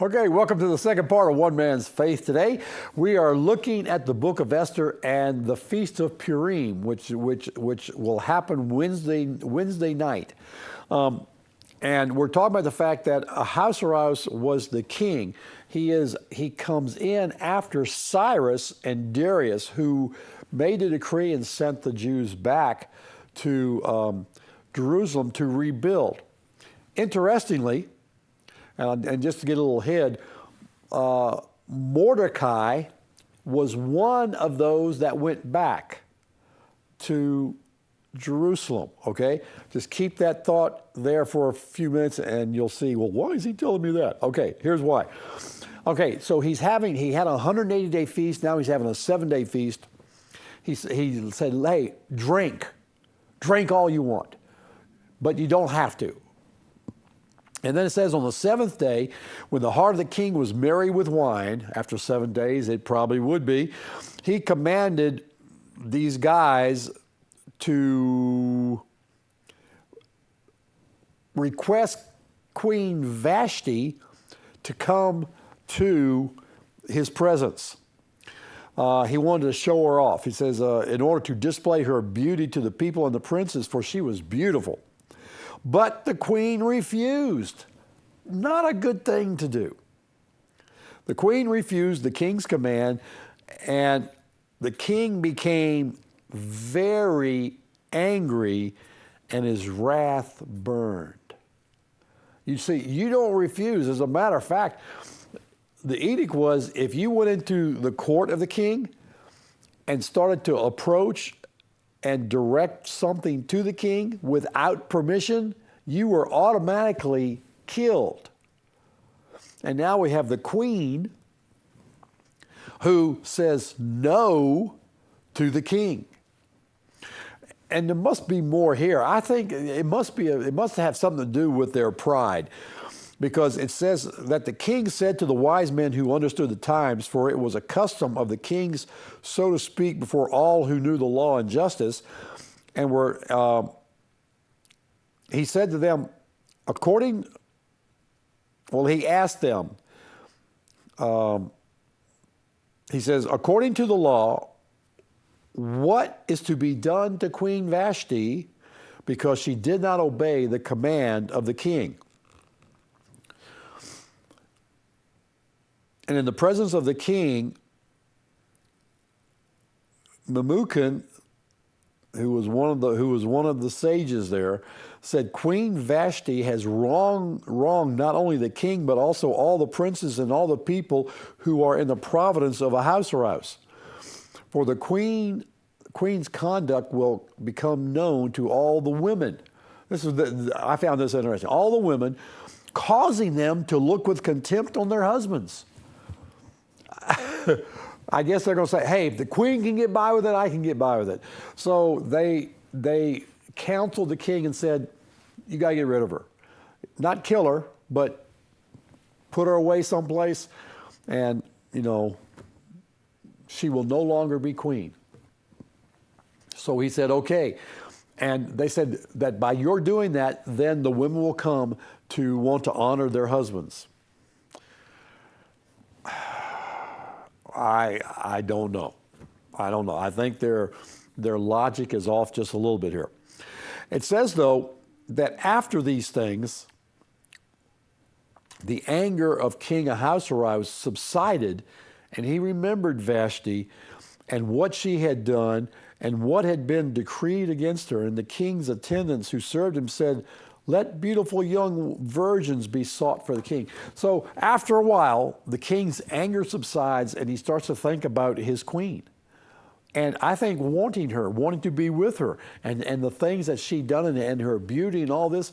Okay, welcome to the second part of One Man's Faith today. We are looking at the book of Esther and the Feast of Purim, which will happen Wednesday night. And we're talking about the fact that Ahasuerus was the king. He comes in after Cyrus and Darius, who made a decree and sent the Jews back to Jerusalem to rebuild. Interestingly, and just to get a little ahead, Mordecai was one of those that went back to Jerusalem, okay? Just keep that thought there for a few minutes and you'll see, well, why is he telling me that? Okay, here's why. Okay, so he had a 180-day feast, now he's having a 7-day feast. He said, hey, drink all you want, but you don't have to. And then it says on the 7th day, when the heart of the king was merry with wine, after 7 days it probably would be, he commanded these guys to request Queen Vashti to come to his presence. He wanted to show her off. He says, in order to display her beauty to the people and the princes, for she was beautiful. But the queen refused. Not a good thing to do. The queen refused the king's command, and the king became very angry, and his wrath burned. You see, you don't refuse. As a matter of fact, the edict was if you went into the court of the king and started to approach and direct something to the king without permission, you were automatically killed. And now we have the queen who says no to the king. And there must be more here. I think it must have something to do with their pride. Because it says that the king said to the wise men who understood the times, for it was a custom of the kings, so to speak, before all who knew the law and justice, and he said to them, he asked them, he says, according to the law, what is to be done to Queen Vashti because she did not obey the command of the king? And in the presence of the king, Memucan, who was one of the sages there, said, Queen Vashti has wronged not only the king, but also all the princes and all the people who are in the province of Ahasuerus. For the queen's conduct will become known to all the women. I found this interesting. All the women, causing them to look with contempt on their husbands. I guess they're going to say, hey, if the queen can get by with it, I can get by with it. So they counseled the king and said, you got to get rid of her. Not kill her, but put her away someplace, and, she will no longer be queen. So he said, okay. And they said that by your doing that, then the women will come to want to honor their husbands. I don't know. I think their logic is off just a little bit here. It says, though, that after these things, the anger of King Ahasuerus subsided, and he remembered Vashti and what she had done and what had been decreed against her. And the king's attendants who served him said, let beautiful young virgins be sought for the king. So after a while, the king's anger subsides and he starts to think about his queen. And I think wanting to be with her, and the things that she'd done and her beauty and all this,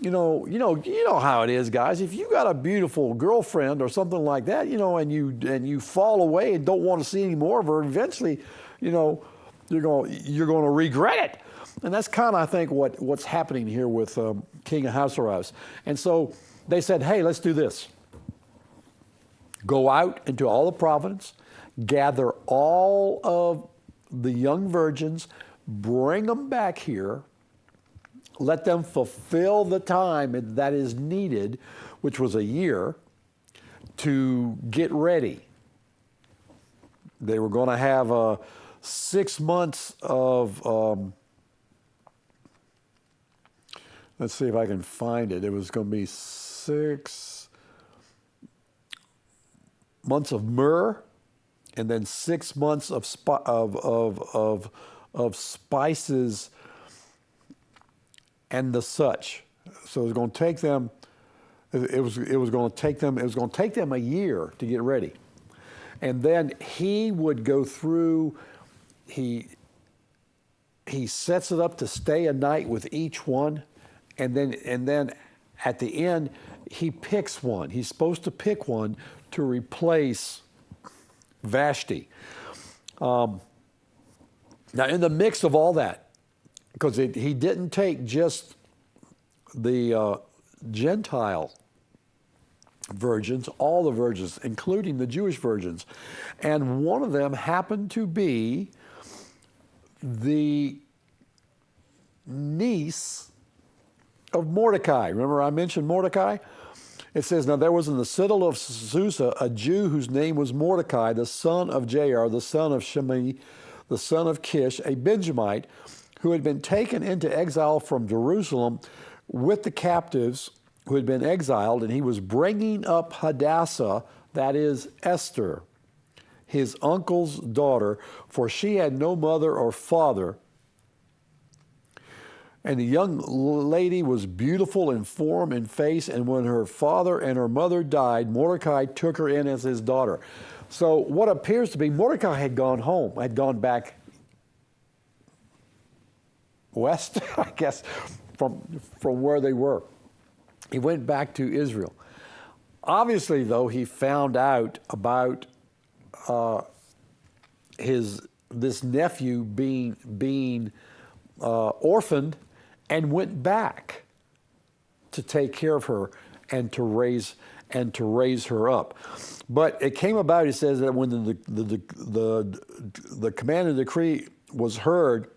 you know how it is, guys. If you got a beautiful girlfriend or something like that, and you fall away and don't want to see any more of her, eventually, you're going to regret it. And that's kind of, I think, what's happening here with King Ahasuerus. And so they said, hey, let's do this. Go out into all the province, gather all of the young virgins, bring them back here, let them fulfill the time that is needed, which was a year, to get ready. They were going to have 6 months of, let's see if I can find it. It was going to be 6 months of myrrh, and then 6 months of spices and the such. So it was going to take them. It was going to take them a year to get ready, and then he would go through. He sets it up to stay a night with each one, and then at the end he picks one. He's supposed to pick one to replace Vashti. Now, in the mix of all that, because he didn't take just the Gentile virgins, all the virgins, including the Jewish virgins, and one of them happened to be the niece of Mordecai. Remember I mentioned Mordecai? It says, now there was in the citadel of Susa a Jew whose name was Mordecai, the son of Jair, the son of Shimei, the son of Kish, a Benjamite, who had been taken into exile from Jerusalem with the captives who had been exiled, and he was bringing up Hadassah, that is Esther, his uncle's daughter, for she had no mother or father. And the young lady was beautiful in form and face, and when her father and her mother died, Mordecai took her in as his daughter. So what appears to be, Mordecai had gone home, had gone back west, I guess, from where they were. He went back to Israel. Obviously, though, he found out about this nephew being orphaned, and went back to take care of her and to raise her up. But it came about, he says, that when the command and decree was heard,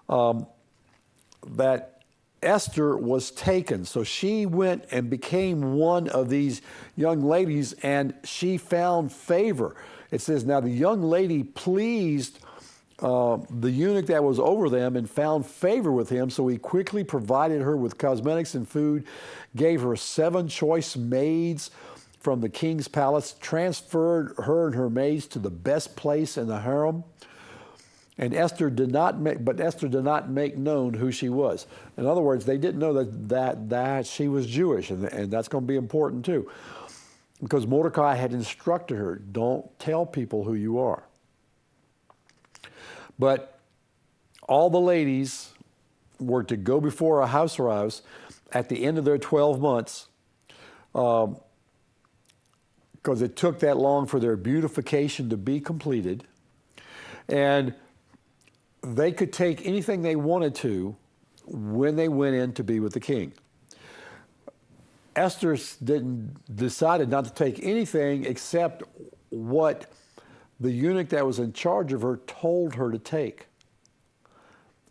that Esther was taken. So she went and became one of these young ladies, and she found favor. It says, now the young lady pleased the eunuch that was over them and found favor with him, so he quickly provided her with cosmetics and food, gave her 7 choice maids from the king's palace, transferred her and her maids to the best place in the harem. And Esther did not make known who she was. In other words, they didn't know that she was Jewish, and that's going to be important too, because Mordecai had instructed her, don't tell people who you are. But all the ladies were to go before a house at the end of their 12 months, because it took that long for their beautification to be completed. And they could take anything they wanted to when they went in to be with the king. Esther decided not to take anything except what the eunuch that was in charge of her told her to take.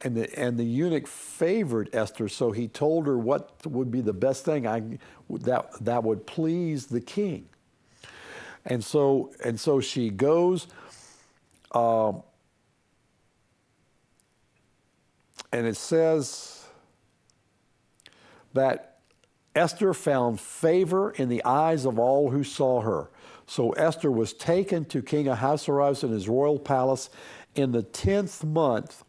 And the eunuch favored Esther, so he told her what would be the best thing that would please the king. And so she goes, and it says that Esther found favor in the eyes of all who saw her. So Esther was taken to King Ahasuerus in his royal palace in the 10th month,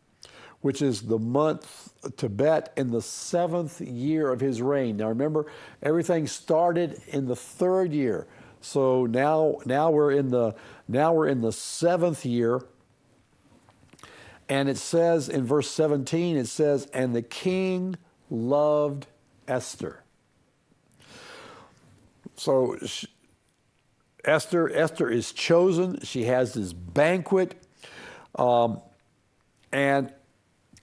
which is the month Tebet, in the 7th year of his reign. Now remember, everything started in the 3rd year. So now we're in the 7th year. And it says in verse 17, it says, and the king loved Esther. So Esther is chosen. She has this banquet. And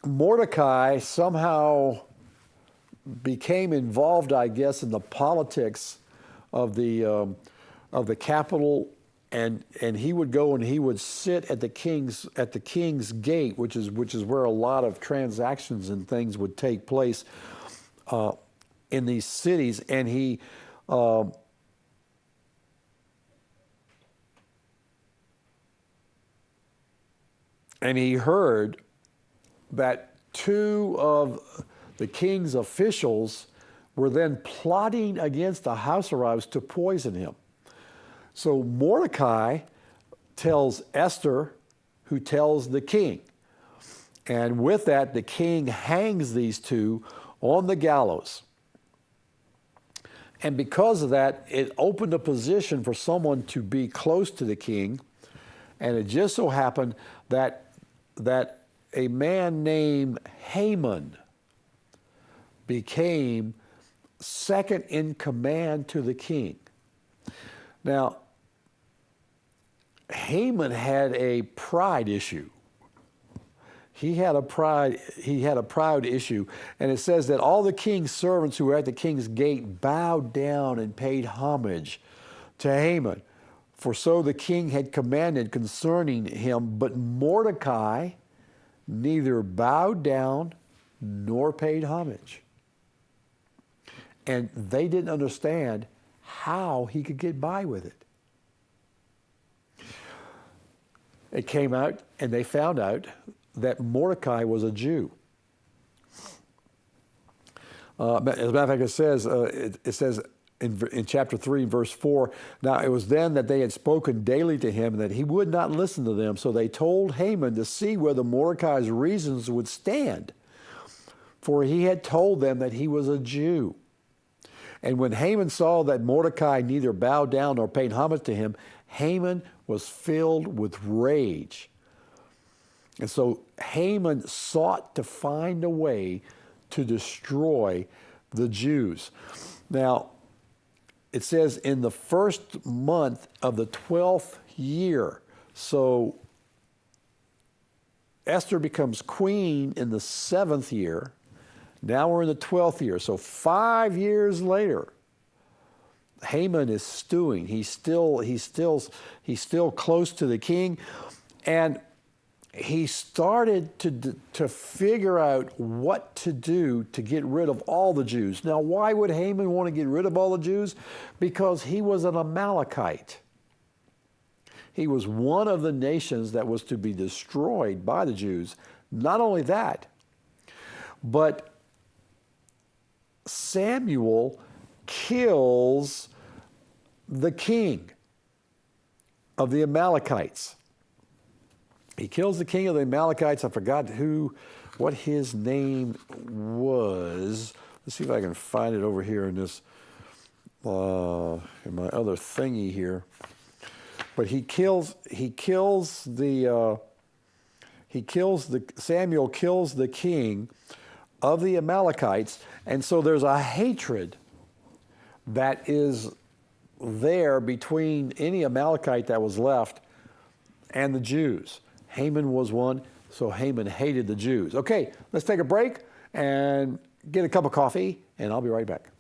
Mordecai somehow became involved, I guess, in the politics of the capital. And he would go and he would sit at the king's gate, which is where a lot of transactions and things would take place in these cities. And and he heard that two of the king's officials were then plotting the Ahasuerus to poison him. So Mordecai tells Esther, who tells the king. And with that, the king hangs these two on the gallows. And because of that, it opened a position for someone to be close to the king. And it just so happened that a man named Haman became second in command to the king. Now, Haman had a pride issue. He had a pride issue. And it says that all the king's servants who were at the king's gate bowed down and paid homage to Haman. For so the king had commanded concerning him, but Mordecai neither bowed down nor paid homage. And they didn't understand how he could get by with it. It came out, and they found out that Mordecai was a Jew. As a matter of fact, it says in chapter 3, verse 4, now it was then that they had spoken daily to him, and that he would not listen to them. So they told Haman to see whether Mordecai's reasons would stand, for he had told them that he was a Jew. And when Haman saw that Mordecai neither bowed down nor paid homage to him, Haman was filled with rage. And so Haman sought to find a way to destroy the Jews. Now, it says in the first month of the 12th year. So Esther becomes queen in the 7th year. Now we're in the 12th year. So 5 years later, Haman is stewing. He's still close to the king. And he started to figure out what to do to get rid of all the Jews. Now, why would Haman want to get rid of all the Jews? Because he was an Amalekite. He was one of the nations that was to be destroyed by the Jews. Not only that, but Samuel kills the king of the Amalekites. He kills the king of the Amalekites. I forgot what his name was. Let's see if I can find it over here in this, in my other thingy here. But Samuel kills the king of the Amalekites, and so there's a hatred that is there between any Amalekite that was left and the Jews. Haman was one, so Haman hated the Jews. Okay, let's take a break and get a cup of coffee, and I'll be right back.